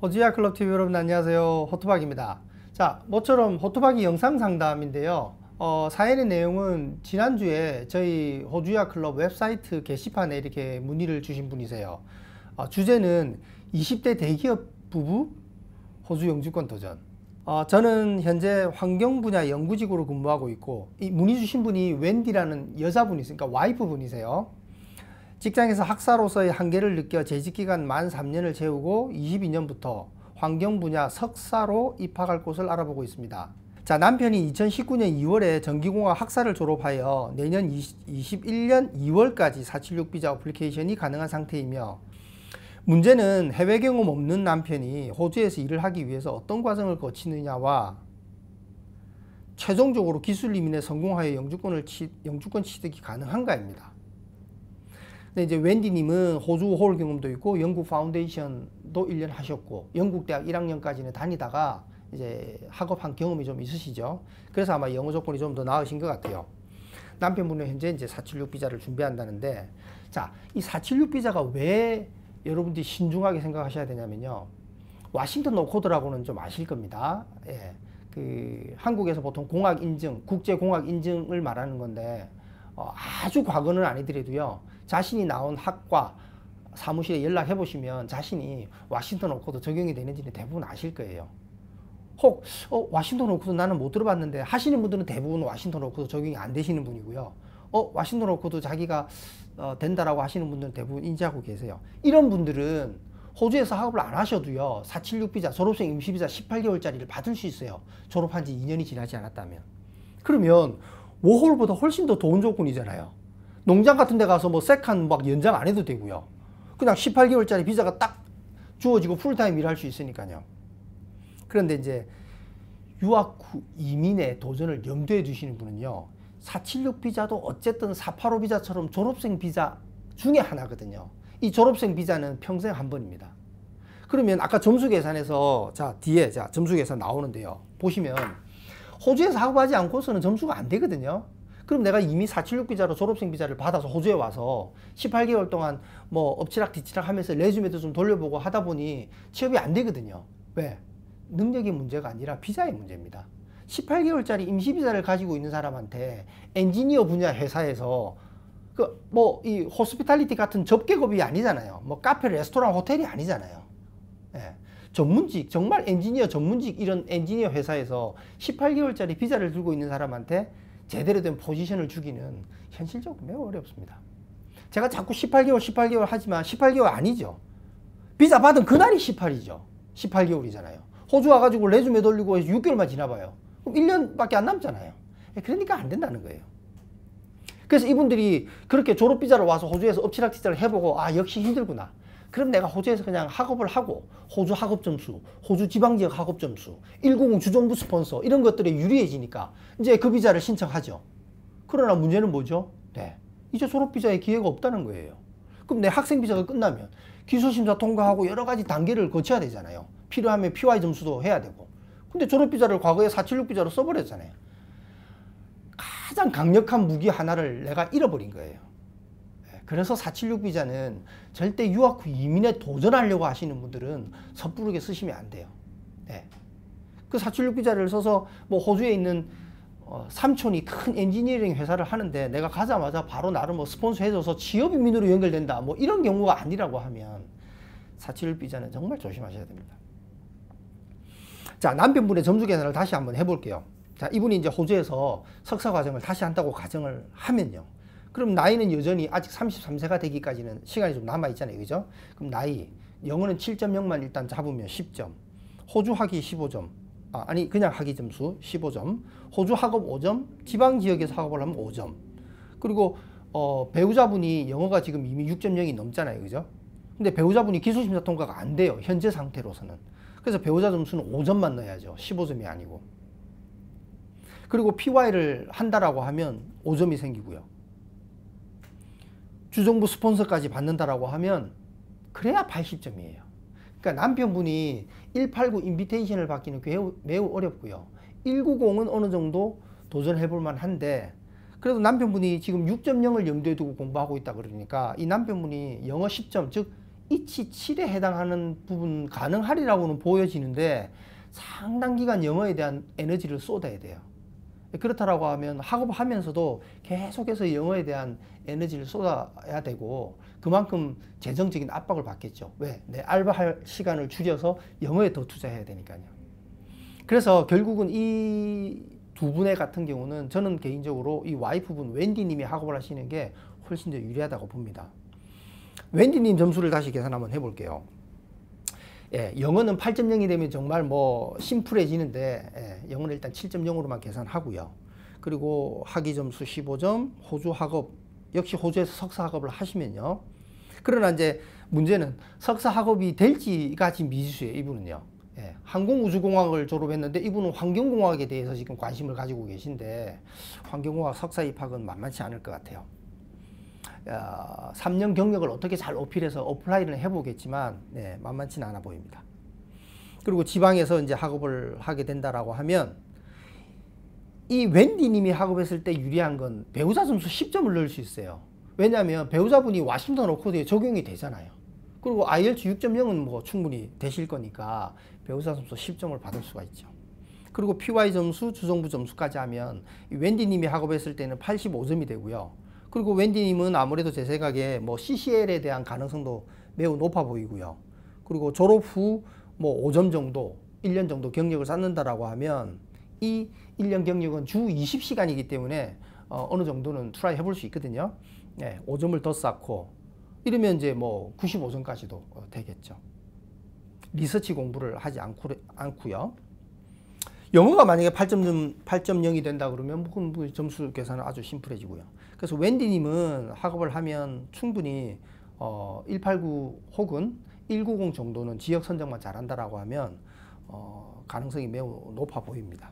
호주야 클럽 TV 여러분 안녕하세요. 호투박입니다. 자, 모처럼 호투박이 영상 상담인데요. 사연의 내용은 지난주에 저희 호주야 클럽 웹사이트 게시판에 이렇게 문의를 주신 분이세요. 주제는 20대 대기업 부부 호주 영주권 도전. 저는 현재 환경 분야 연구직으로 근무하고 있고, 이 문의 주신 분이 웬디라는 여자분이 있으니까 와이프 분이세요. 직장에서 학사로서의 한계를 느껴 재직기간 만 3년을 채우고 22년부터 환경 분야 석사로 입학할 곳을 알아보고 있습니다. 자, 남편이 2019년 2월에 전기공학 학사를 졸업하여 내년 21년 2월까지 476 비자 어플리케이션이 가능한 상태이며, 문제는 해외 경험 없는 남편이 호주에서 일을 하기 위해서 어떤 과정을 거치느냐와 최종적으로 기술 이민에 성공하여 영주권 취득이 가능한가입니다. 근데 이제 웬디님은 호주 홀 경험도 있고 영국 파운데이션도 1년 하셨고 영국 대학 1학년까지는 다니다가 이제 학업한 경험이 좀 있으시죠. 그래서 아마 영어 조건이 좀 더 나으신 것 같아요. 남편분은 현재 이제 476 비자를 준비한다는데, 자, 이 476 비자가 왜 여러분들이 신중하게 생각하셔야 되냐면요. 워싱턴 오코드라고는 좀 아실 겁니다. 예. 한국에서 보통 공학 인증, 국제 공학 인증을 말하는 건데, 아주 과거는 아니더라도요, 자신이 나온 학과 사무실에 연락해 보시면 자신이 워싱턴 오코드 적용이 되는지는 대부분 아실 거예요. 혹 워싱턴 오코드 나는 못 들어봤는데 하시는 분들은 대부분 워싱턴 오코드 적용이 안 되시는 분이고요. 워싱턴 오코드 자기가 된다라고 하시는 분들은 대부분 인지하고 계세요. 이런 분들은 호주에서 학업을 안 하셔도요, 476 비자, 졸업생 임시 비자 18개월짜리를 받을 수 있어요. 졸업한 지 2년이 지나지 않았다면. 그러면 워홀보다 훨씬 더 좋은 조건이잖아요. 농장 같은 데 가서 뭐 세컨 막 연장 안 해도 되고요. 그냥 18개월짜리 비자가 딱 주어지고 풀타임 일할 수 있으니까요. 그런데 이제 유학 후 이민의 도전을 염두에 두시는 분은요, 476 비자도 어쨌든 485 비자처럼 졸업생 비자 중에 하나거든요. 이 졸업생 비자는 평생 한 번입니다. 그러면 아까 점수 계산에서 뒤에 점수 계산 나오는데요. 보시면 호주에서 학업하지 않고서는 점수가 안 되거든요. 그럼 내가 이미 476 비자로 졸업생 비자를 받아서 호주에 와서 18개월 동안 뭐 엎치락 뒤치락 하면서 레주메도 좀 돌려보고 하다 보니 취업이 안 되거든요. 왜? 능력의 문제가 아니라 비자의 문제입니다. 18개월짜리 임시 비자를 가지고 있는 사람한테 엔지니어 분야 회사에서 이 호스피탈리티 같은 접객업이 아니잖아요. 뭐 카페, 레스토랑, 호텔이 아니잖아요. 예. 전문직, 정말 엔지니어 전문직 이런 엔지니어 회사에서 18개월짜리 비자를 들고 있는 사람한테 제대로 된 포지션을 주기는 현실적으로 매우 어렵습니다. 제가 자꾸 18개월 하지만 18개월 아니죠. 비자 받은 그날이 18이죠. 18개월이잖아요. 호주 와가지고 레주메 돌리고 6개월만 지나봐요. 그럼 1년밖에 안 남잖아요. 그러니까 안 된다는 거예요. 그래서 이분들이 그렇게 졸업비자로 와서 호주에서 엎치락뒤치락 해보고, 역시 힘들구나. 그럼 내가 호주에서 그냥 학업을 하고 호주 학업 점수, 호주 지방지역 학업 점수, 190 주정부 스폰서 이런 것들에 유리해지니까 이제 그 비자를 신청하죠. 그러나 문제는 뭐죠? 네, 이제 졸업비자에 기회가 없다는 거예요. 그럼 내 학생비자가 끝나면 기술심사 통과하고 여러 가지 단계를 거쳐야 되잖아요. 필요하면 PY 점수도 해야 되고. 근데 졸업비자를 과거에 476 비자로 써버렸잖아요. 가장 강력한 무기 하나를 내가 잃어버린 거예요. 그래서 476 비자는 절대 유학 후 이민에 도전하려고 하시는 분들은 섣부르게 쓰시면 안 돼요. 네. 그 476 비자를 써서 뭐 호주에 있는 삼촌이 큰 엔지니어링 회사를 하는데 내가 가자마자 바로 나를 뭐 스폰서 해줘서 취업 이민으로 연결된다, 뭐 이런 경우가 아니라고 하면 476 비자는 정말 조심하셔야 됩니다. 자, 남편분의 점수 계산을 다시 한번 해볼게요. 자, 이분이 이제 호주에서 석사 과정을 다시 한다고 가정을 하면요. 그럼 나이는 여전히 아직 33세가 되기까지는 시간이 좀 남아있잖아요. 그죠? 그럼 나이, 영어는 7.0만 일단 잡으면 10점. 호주 학위 15점. 그냥 학위 점수 15점. 호주 학업 5점. 지방지역에서 학업을 하면 5점. 그리고, 배우자분이 영어가 지금 이미 6.0이 넘잖아요. 그죠? 근데 배우자분이 기술심사 통과가 안 돼요. 현재 상태로서는. 그래서 배우자 점수는 5점만 넣어야죠. 15점이 아니고. 그리고 PY를 한다라고 하면 5점이 생기고요. 주정부 스폰서까지 받는다라고 하면 그래야 80점이에요. 그러니까 남편분이 189 인비테이션을 받기는 매우 어렵고요. 190은 어느 정도 도전해 볼 만한데, 그래도 남편분이 지금 6.0을 염두에 두고 공부하고 있다 그러니까 이 남편분이 영어 10점, 즉 이치 7에 해당하는 부분 가능하리라고는 보여지는데 상당 기간 영어에 대한 에너지를 쏟아야 돼요. 그렇다라고 하면 학업하면서도 계속해서 영어에 대한 에너지를 쏟아야 되고 그만큼 재정적인 압박을 받겠죠. 왜? 내 알바할 시간을 줄여서 영어에 더 투자해야 되니까요. 그래서 결국은 이 두 분의 같은 경우는 저는 개인적으로 이 와이프분 웬디님이 학업을 하시는 게 훨씬 더 유리하다고 봅니다. 웬디님 점수를 다시 계산 한번 해볼게요. 예, 영어는 8.0이 되면 정말 뭐 심플해지는데 예, 영어는 일단 7.0으로만 계산하고요. 그리고 학위 점수 15점, 호주 학업, 역시 호주에서 석사 학업을 하시면요. 그러나 이제 문제는 석사 학업이 될지가 지금 미지수예요, 이분은요. 예, 항공우주공학을 졸업했는데 이분은 환경공학에 대해서 지금 관심을 가지고 계신데 환경공학 석사 입학은 만만치 않을 것 같아요. 3년 경력을 어떻게 잘 어필해서 어플라이를 해보겠지만 네, 만만치는 않아 보입니다. 그리고 지방에서 이제 학업을 하게 된다라고 하면 이 웬디님이 학업했을 때 유리한 건 배우자 점수 10점을 넣을 수 있어요. 왜냐하면 배우자분이 워싱턴 어코드에 적용이 되잖아요. 그리고 IELTS 6.0은 뭐 충분히 되실 거니까 배우자 점수 10점을 받을 수가 있죠. 그리고 PY 점수, 주정부 점수까지 하면 이 웬디님이 학업했을 때는 85점이 되고요. 그리고 웬디님은 아무래도 제 생각에 뭐 CCL에 대한 가능성도 매우 높아 보이고요. 그리고 졸업 후 뭐 5점 정도, 1년 정도 경력을 쌓는다라고 하면 이 1년 경력은 주 20시간이기 때문에 어느 정도는 트라이 해볼 수 있거든요. 네, 5점을 더 쌓고 이러면 이제 뭐 95점까지도 되겠죠. 리서치 공부를 하지 않고요. 영어가 만약에 8.0이 된다 그러면 뭐 점수 계산은 아주 심플해지고요. 그래서 웬디님은 학업을 하면 충분히 189 혹은 190 정도는 지역 선정만 잘한다라고 하면 가능성이 매우 높아 보입니다.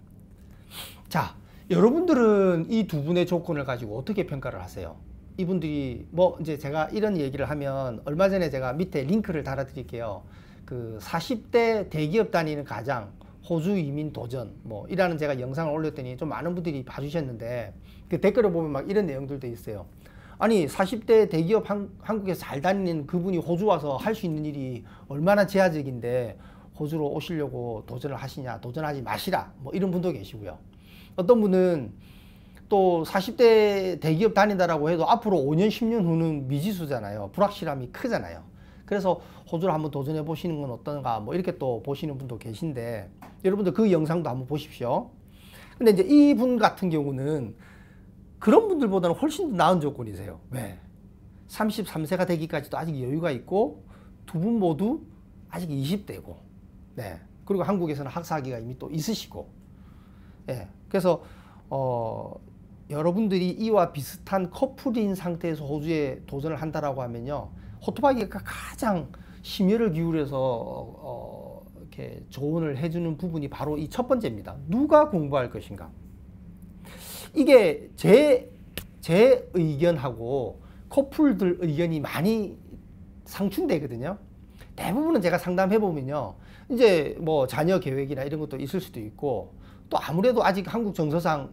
자, 여러분들은 이 두 분의 조건을 가지고 어떻게 평가를 하세요? 이분들이 뭐 이제 제가 이런 얘기를 하면 얼마 전에 제가 밑에 링크를 달아 드릴게요. 그 40대 대기업 다니는 가장 호주 이민 도전 뭐 이라는 제가 영상을 올렸더니 좀 많은 분들이 봐주셨는데 그 댓글을 보면 막 이런 내용들도 있어요. 아니 40대 대기업 한국에서 잘 다니는 그분이 호주 와서 할 수 있는 일이 얼마나 제한적인데 호주로 오시려고 도전을 하시냐, 도전하지 마시라 뭐 이런 분도 계시고요. 어떤 분은 또 40대 대기업 다닌다라고 해도 앞으로 5년 10년 후는 미지수잖아요. 불확실함이 크잖아요. 그래서 호주를 한번 도전해 보시는 건 어떤가 뭐 이렇게 또 보시는 분도 계신데 여러분들 그 영상도 한번 보십시오. 근데 이제 이분 같은 경우는 그런 분들보다는 훨씬 더 나은 조건이세요. 왜? 33세가 되기까지도 아직 여유가 있고 두 분 모두 아직 20대고 네. 그리고 한국에서는 학사학위가 이미 또 있으시고 예. 그래서 여러분들이 이와 비슷한 커플인 상태에서 호주에 도전을 한다라고 하면요. 호토바이가 가장 심혈을 기울여서 이렇게 조언을 해주는 부분이 바로 이 첫 번째입니다. 누가 공부할 것인가? 이게 제 의견하고 커플들 의견이 많이 상충되거든요. 대부분은 제가 상담해 보면요. 이제 뭐 자녀 계획이나 이런 것도 있을 수도 있고 또 아무래도 아직 한국 정서상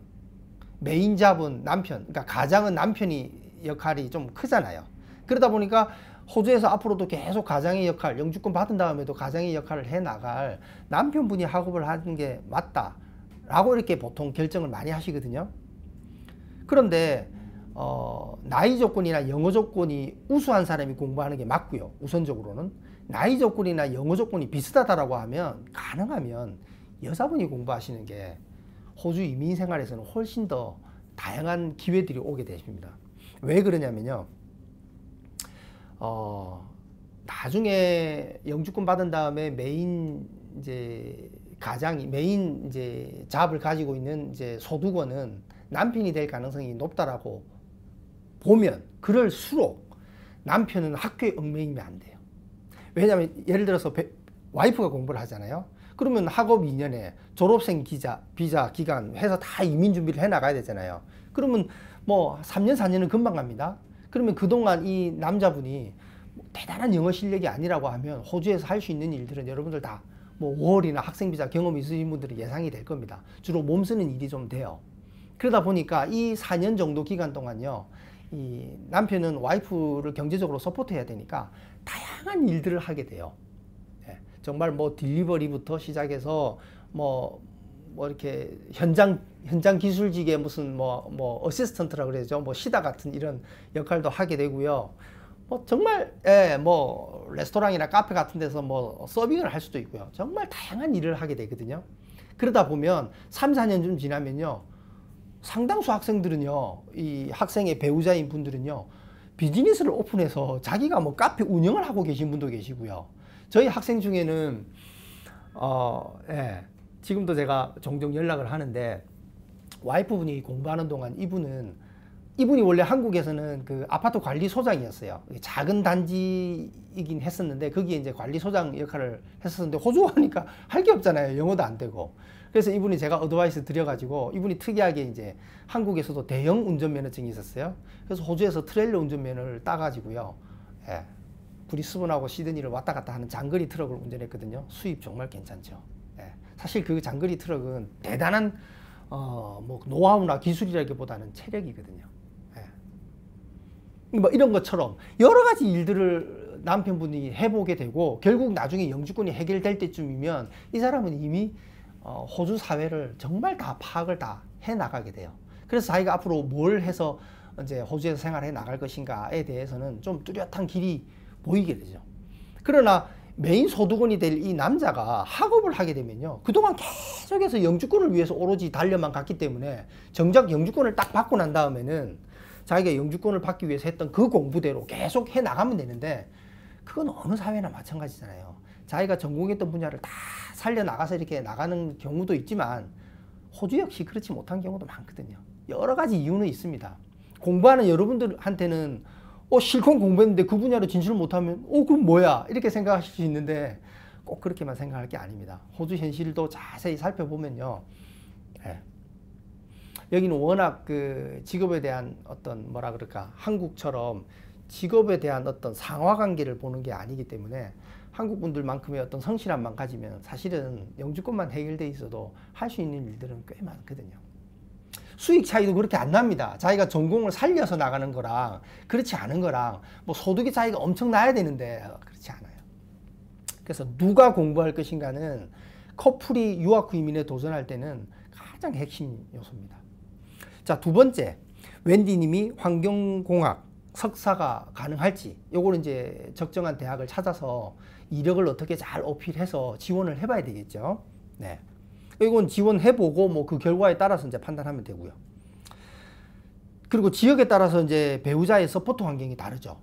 메인 잡은 남편, 그러니까 가장은 남편이 역할이 좀 크잖아요. 그러다 보니까 호주에서 앞으로도 계속 가장의 역할, 영주권 받은 다음에도 가장의 역할을 해 나갈 남편분이 학업을 하는 게 맞다라고 이렇게 보통 결정을 많이 하시거든요. 그런데 나이 조건이나 영어 조건이 우수한 사람이 공부하는 게 맞고요. 우선적으로는 나이 조건이나 영어 조건이 비슷하다라고 하면 가능하면 여자분이 공부하시는 게 호주 이민 생활에서는 훨씬 더 다양한 기회들이 오게 되십니다. 왜 그러냐면요. 나중에 영주권 받은 다음에 메인 이제 가장이 메인 이제 잡을 가지고 있는 이제 소득원은 남편이 될 가능성이 높다라고 보면 그럴수록 남편은 학교에 얽매이면 안 돼요. 왜냐하면 예를 들어서 와이프가 공부를 하잖아요. 그러면 학업 2년에 졸업생 비자 기간 해서 다 이민 준비를 해 나가야 되잖아요. 그러면 뭐 3년 4년은 금방 갑니다. 그러면 그동안 이 남자분이 대단한 영어 실력이 아니라고 하면 호주에서 할 수 있는 일들은 여러분들 다 뭐 5월이나 학생 비자 경험이 있으신 분들은 예상이 될 겁니다. 주로 몸 쓰는 일이 좀 돼요. 그러다 보니까 이 4년 정도 기간 동안요. 이 남편은 와이프를 경제적으로 서포트해야 되니까 다양한 일들을 하게 돼요. 예, 정말 뭐 딜리버리부터 시작해서 뭐 이렇게 현장 기술직의 무슨 뭐 어시스턴트라 그러죠. 뭐 시다 같은 이런 역할도 하게 되고요. 뭐 정말 뭐 레스토랑이나 카페 같은 데서 뭐 서빙을 할 수도 있고요. 정말 다양한 일을 하게 되거든요. 그러다 보면 3, 4년 좀 지나면요, 상당수 학생들은요, 이 학생의 배우자인 분들은요, 비즈니스를 오픈해서 자기가 뭐 카페 운영을 하고 계신 분도 계시고요. 저희 학생 중에는 지금도 제가 종종 연락을 하는데, 와이프분이 공부하는 동안 이분이 원래 한국에서는 그 아파트 관리소장이었어요. 작은 단지이긴 했었는데 거기에 이제 관리소장 역할을 했었는데, 호주 가니까 할 게 없잖아요. 영어도 안 되고. 그래서 이분이 제가 어드바이스 드려가지고, 이분이 특이하게 이제 한국에서도 대형 운전면허증이 있었어요. 그래서 호주에서 트레일러 운전면허를 따가지고요, 브리스번하고 시드니를 왔다 갔다 하는 장거리 트럭을 운전했거든요. 수입 정말 괜찮죠. 사실 그 장거리 트럭은 대단한 뭐 노하우나 기술이라기보다는 체력이거든요. 뭐 이런 것처럼 여러 가지 일들을 남편분이 해보게 되고, 결국 나중에 영주권이 해결될 때쯤이면 이 사람은 이미 호주 사회를 정말 다 파악을 다 해 나가게 돼요. 그래서 자기가 앞으로 뭘 해서 이제 호주에서 생활해 나갈 것인가에 대해서는 좀 뚜렷한 길이 보이게 되죠. 그러나 메인 소득원이 될 이 남자가 학업을 하게 되면요, 그동안 계속해서 영주권을 위해서 오로지 달려만 갔기 때문에 정작 영주권을 딱 받고 난 다음에는 자기가 영주권을 받기 위해서 했던 그 공부대로 계속 해 나가면 되는데, 그건 어느 사회나 마찬가지잖아요. 자기가 전공했던 분야를 다 살려나가서 이렇게 나가는 경우도 있지만, 호주 역시 그렇지 못한 경우도 많거든요. 여러 가지 이유는 있습니다. 공부하는 여러분들한테는 실컷 공부했는데 그 분야로 진출을 못하면 그럼 뭐야? 이렇게 생각하실 수 있는데, 꼭 그렇게만 생각할 게 아닙니다. 호주 현실도 자세히 살펴보면요, 여기는 워낙 그 직업에 대한 어떤 뭐라 그럴까, 한국처럼 직업에 대한 어떤 상하관계를 보는 게 아니기 때문에, 한국 분들만큼의 어떤 성실함만 가지면 사실은 영주권만 해결돼 있어도 할 수 있는 일들은 꽤 많거든요. 수익 차이도 그렇게 안 납니다. 자기가 전공을 살려서 나가는 거랑 그렇지 않은 거랑 뭐 소득의 차이가 엄청 나야 되는데 그렇지 않아요. 그래서 누가 공부할 것인가는 커플이 유학 후 이민에 도전할 때는 가장 핵심 요소입니다. 자, 두 번째, 웬디님이 환경공학 석사가 가능할지, 요거는 이제 적정한 대학을 찾아서 이력을 어떻게 잘 어필해서 지원을 해봐야 되겠죠. 네. 이건 지원해보고 뭐 그 결과에 따라서 이제 판단하면 되고요. 그리고 지역에 따라서 이제 배우자의 서포트 환경이 다르죠.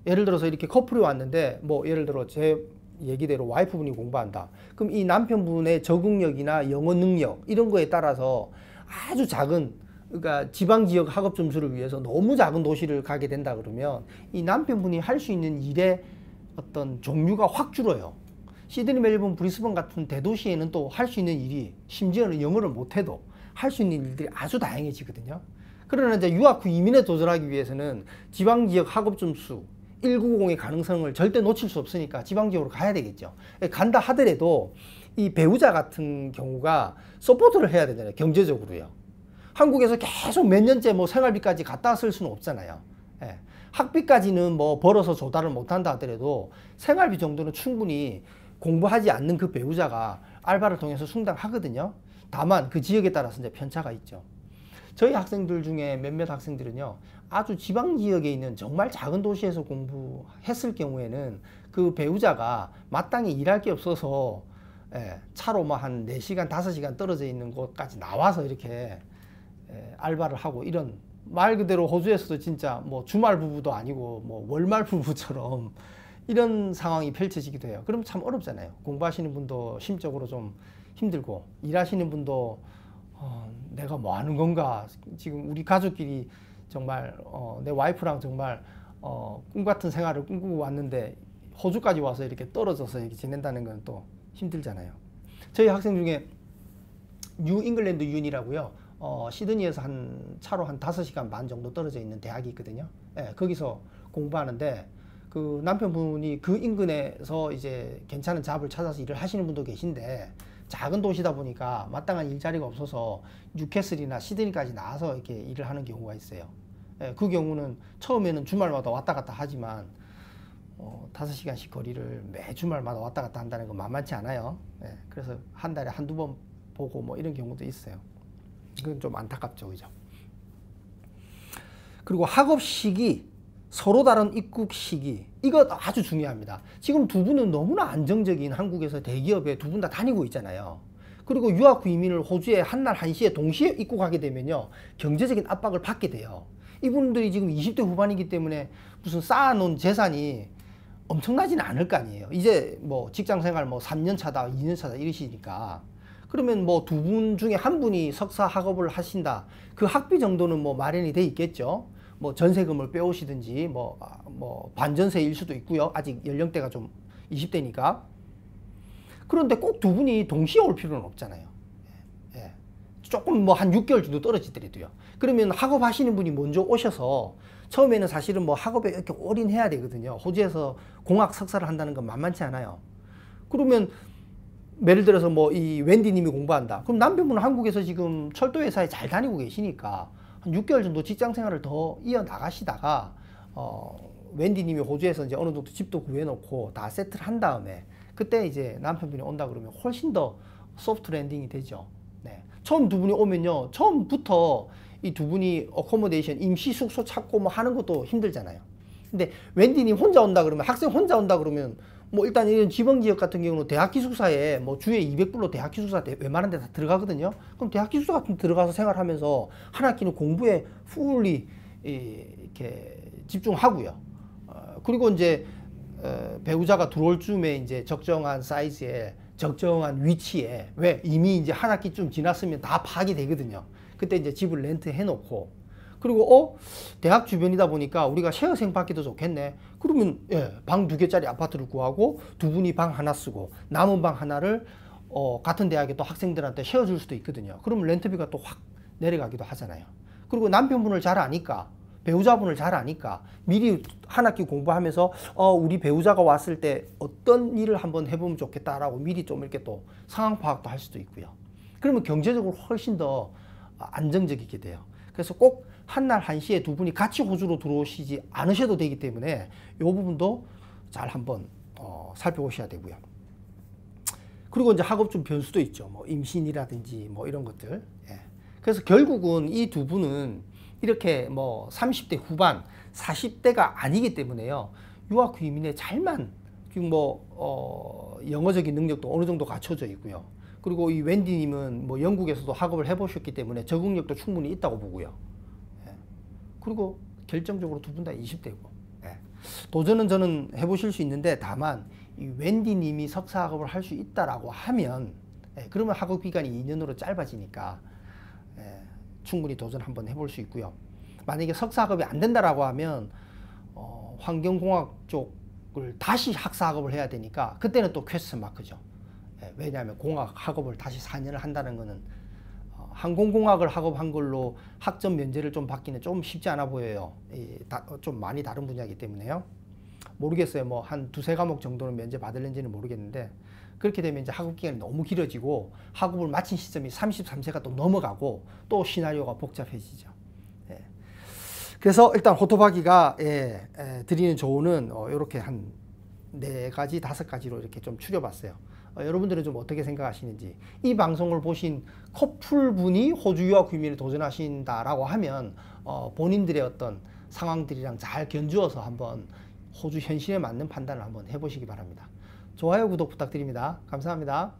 예를 들어서 이렇게 커플이 왔는데, 뭐 예를 들어 제 얘기대로 와이프분이 공부한다. 그럼 이 남편분의 적응력이나 영어 능력 이런 거에 따라서 아주 작은, 그러니까 지방 지역 학업 점수를 위해서 너무 작은 도시를 가게 된다 그러면 이 남편분이 할 수 있는 일의 어떤 종류가 확 줄어요. 시드니, 멜번, 브리스번 같은 대도시에는 또 할 수 있는 일이, 심지어는 영어를 못해도 할 수 있는 일들이 아주 다양해지거든요. 그러나 이제 유학 후 이민에 도전하기 위해서는 지방 지역 학업 점수 190의 가능성을 절대 놓칠 수 없으니까 지방 지역으로 가야 되겠죠. 간다 하더라도 이 배우자 같은 경우가 서포트를 해야 되잖아요. 경제적으로요. 한국에서 계속 몇 년째 뭐 생활비까지 갖다 쓸 수는 없잖아요. 학비까지는 뭐 벌어서 조달을 못한다 하더라도 생활비 정도는 충분히 공부하지 않는 그 배우자가 알바를 통해서 충당하거든요. 다만 그 지역에 따라서 이제 편차가 있죠. 저희 학생들 중에 몇몇 학생들은요, 아주 지방 지역에 있는 정말 작은 도시에서 공부했을 경우에는 그 배우자가 마땅히 일할 게 없어서 차로 뭐 한 4시간, 5시간 떨어져 있는 곳까지 나와서 이렇게 알바를 하고, 이런 말 그대로 호주에서도 진짜 뭐 주말 부부도 아니고 뭐 월말 부부처럼 이런 상황이 펼쳐지기도 해요. 그럼 참 어렵잖아요. 공부하시는 분도 심적으로 좀 힘들고, 일하시는 분도 내가 뭐 하는 건가, 지금 우리 가족끼리 정말 내 와이프랑 정말 꿈 같은 생활을 꿈꾸고 왔는데 호주까지 와서 이렇게 떨어져서 이렇게 지낸다는 건 또 힘들잖아요. 저희 학생 중에 뉴 잉글랜드 윤이라고요, 시드니에서 차로 한 5시간 반 정도 떨어져 있는 대학이 있거든요. 거기서 공부하는데, 그 남편분이 그 인근에서 이제 괜찮은 잡을 찾아서 일을 하시는 분도 계신데, 작은 도시다 보니까 마땅한 일자리가 없어서 뉴캐슬이나 시드니까지 나와서 이렇게 일을 하는 경우가 있어요. 그 경우는 처음에는 주말마다 왔다 갔다 하지만 5시간씩 거리를 매 주말마다 왔다 갔다 한다는 건 만만치 않아요. 예, 그래서 한 달에 한두 번 보고 뭐 이런 경우도 있어요. 그건 좀 안타깝죠, 그죠? 그리고 학업 시기, 서로 다른 입국 시기, 이거 아주 중요합니다. 지금 두 분은 너무나 안정적인 한국에서 대기업에 두 분 다 다니고 있잖아요. 그리고 유학 후 이민을 호주에 한날 한시에 동시에 입국하게 되면요, 경제적인 압박을 받게 돼요. 이분들이 지금 20대 후반이기 때문에 무슨 쌓아놓은 재산이 엄청나지는 않을 거 아니에요. 이제 뭐 직장 생활 뭐 3년 차다, 2년 차다 이러시니까. 그러면 뭐 두 분 중에 한 분이 석사 학업을 하신다. 그 학비 정도는 뭐 마련이 돼 있겠죠. 뭐 전세금을 빼오시든지 뭐 반전세일 수도 있고요. 아직 연령대가 좀 20대니까. 그런데 꼭 두 분이 동시에 올 필요는 없잖아요. 예. 조금 뭐 한 6개월 정도 떨어지더라도요. 그러면 학업하시는 분이 먼저 오셔서 처음에는 사실은 뭐 학업에 이렇게 올인해야 되거든요. 호주에서 공학 석사를 한다는 건 만만치 않아요. 그러면 예를 들어서 뭐 이 웬디님이 공부한다. 그럼 남편분은 한국에서 지금 철도 회사에 잘 다니고 계시니까 한 6개월 정도 직장 생활을 더 이어 나가시다가 웬디님이 호주에서 이제 어느 정도 집도 구해놓고 다 세트를 한 다음에 그때 이제 남편분이 온다 그러면 훨씬 더 소프트 랜딩이 되죠. 네. 처음 두 분이 오면요, 처음부터 이 두 분이 어코모데이션 임시 숙소 찾고 뭐 하는 것도 힘들잖아요. 근데 웬디님 혼자 온다 그러면, 학생 혼자 온다 그러면 뭐 일단 이런 지방 지역 같은 경우는 대학 기숙사에 뭐 주에 200불로 대학 기숙사 웬만한 데 다 들어가거든요. 그럼 대학 기숙사 같은 데 들어가서 생활하면서 한 학기는 공부에 풀리 이렇게 집중하고요. 그리고 이제 배우자가 들어올 쯤에 이제 적정한 사이즈에 적정한 위치에, 왜 이미 이제 한 학기쯤 지났으면 다 파악이 되거든요. 그때 이제 집을 렌트 해놓고, 그리고 대학 주변이다 보니까 우리가 쉐어생 받기도 좋겠네. 그러면 방 2개짜리 아파트를 구하고 두 분이 방 하나 쓰고 남은 방 하나를 같은 대학에 또 학생들한테 쉐어 줄 수도 있거든요. 그러면 렌트비가 또 확 내려가기도 하잖아요. 그리고 남편분을 잘 아니까, 배우자분을 잘 아니까 미리 한 학기 공부하면서 우리 배우자가 왔을 때 어떤 일을 한번 해보면 좋겠다라고 미리 좀 이렇게 또 상황 파악도 할 수도 있고요. 그러면 경제적으로 훨씬 더 안정적이게 돼요. 그래서 꼭 한날 한시에 두 분이 같이 호주로 들어오시지 않으셔도 되기 때문에 이 부분도 잘 한번 살펴보셔야 되고요. 그리고 이제 학업 좀 변수도 있죠. 뭐 임신이라든지 뭐 이런 것들. 예. 그래서 결국은 이 두 분은 이렇게 뭐 30대 후반, 40대가 아니기 때문에요, 유학 후 이민에 잘만 지금 뭐 영어적인 능력도 어느 정도 갖춰져 있고요. 그리고 이 웬디님은 뭐 영국에서도 학업을 해보셨기 때문에 적응력도 충분히 있다고 보고요. 예. 그리고 결정적으로 두 분 다 20대고. 예. 도전은 저는 해보실 수 있는데, 다만 이 웬디님이 석사 학업을 할 수 있다라고 하면, 그러면 학업 기간이 2년으로 짧아지니까 충분히 도전 한번 해볼 수 있고요. 만약에 석사 학업이 안 된다라고 하면 환경공학 쪽을 다시 학사 학업을 해야 되니까 그때는 또 퀘스천 마크죠. 왜냐하면 공학 학업을 다시 4년을 한다는 거는 항공공학을 학업한 걸로 학점 면제를 좀 받기는 좀 쉽지 않아 보여요. 좀 많이 다른 분야이기 때문에요. 모르겠어요. 뭐 한 2~3과목 정도는 면제 받을는지는 모르겠는데, 그렇게 되면 이제 학업 기간이 너무 길어지고 학업을 마친 시점이 33세가 또 넘어가고 또 시나리오가 복잡해지죠. 예. 그래서 일단 호토바기가 드리는 조언은 이렇게 한 4가지, 5가지로 이렇게 좀 추려봤어요. 여러분들은 좀 어떻게 생각하시는지, 이 방송을 보신 커플분이 호주 유학 이민에 도전하신다라고 하면 본인들의 어떤 상황들이랑 잘 견주어서 한번 호주 현실에 맞는 판단을 한번 해보시기 바랍니다. 좋아요, 구독 부탁드립니다. 감사합니다.